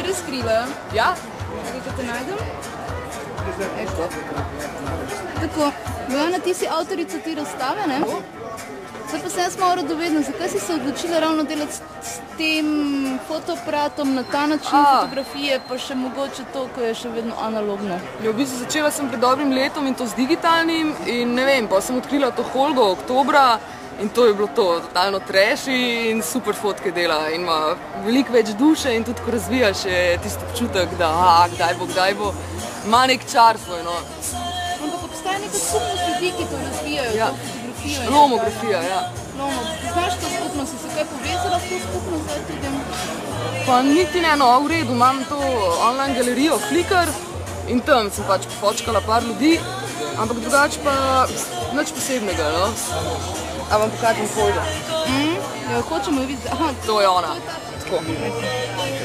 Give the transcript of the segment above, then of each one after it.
razkrila? Ja? Kaj te najdem? Eto. Tako, Bojana, ti si avtorica te razstave, ne? Zdaj pa sem jaz malo radovedna, zakaj si se odločila ravno delati s tem fotoaparatom na ta način fotografije, pa še mogoče to, ko je še vedno analogno? Ja, v bistvu začela sem pred dobrim letom in to z digitalnim in ne vem, pa sem odkrila to Holgo oktobra in to je bilo to, totalno trashy in super fotke dela in ima veliko več duše in tudi ko razvijaš je tisti občutek, da kdaj bo, ima nek čar svoj, no. Ampak obstaja neka skupnost ljudi, ki to razvijajo, to fotografijo. Lomografija, ja. Znaš to skupnost, si se kaj povezala s to skupnost zdaj tudi? Pa niti ne, no, v redu, imam to online galerijo Flickr in tam sem pač pofočkala par ljudi, ampak drugače pa nič posebnega, no. A vam pokažem Holgo? Ja, hočemo jo videti. Aha, to je ona. Tako.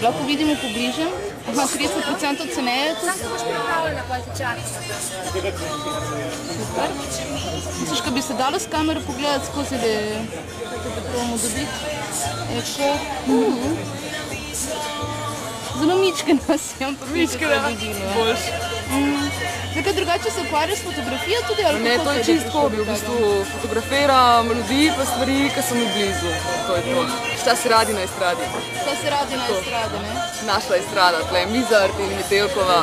Lahko vidimo pobliže. Aha, 30% ceneje to. Zdaj se boš pripravljena, pa ti čakati. Super. Misliš, ko bi se dalo s kamero pogledati skozi, da probamo dobiti? Eko. Zelo mičkena si, ampak mičkena, boljš. Zakaj drugače se ukvarjaš s fotografijo tudi? Ne, to je čist hobi, v bistvu fotografiram ljudi pa stvari, ki so mi blizu. To je to. Šta se radi na estradi? Šta se radi na estradi, ne? Naša estrada, tle Mizart in Metelkova.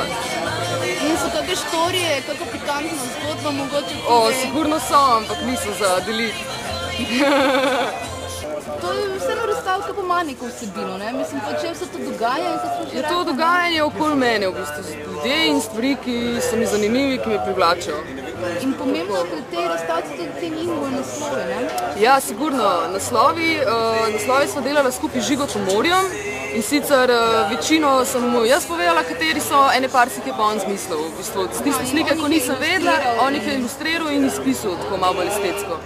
In so kakve štorije, kakva pikantna zgodba mogoče? Sigurno so, ampak niso za deliti. To je vseeno razstavka pa ima neko vsebino, ne? Mislim, pa če se to dogaja in se to že je to dogajanje okoli mene, v bistvu. Ljudje in stvari, ki so mi zanimivi, ki me privlačajo. In pomembno je pri tej razstavci tudi te njihove naslove, ne? Ja, sigurno. Naslovi smo delala skupaj z Žigotom Morjem in sicer večino sem mu jaz povedala, kateri so, ene par si jih je pa on zmislil. V bistvu, z tiste slike, ko nisem vedela, on jih je ilustriral in izpisal tako malo bolj estetsko.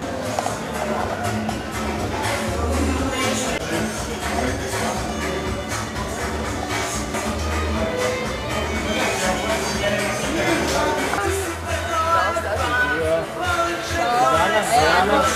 Danas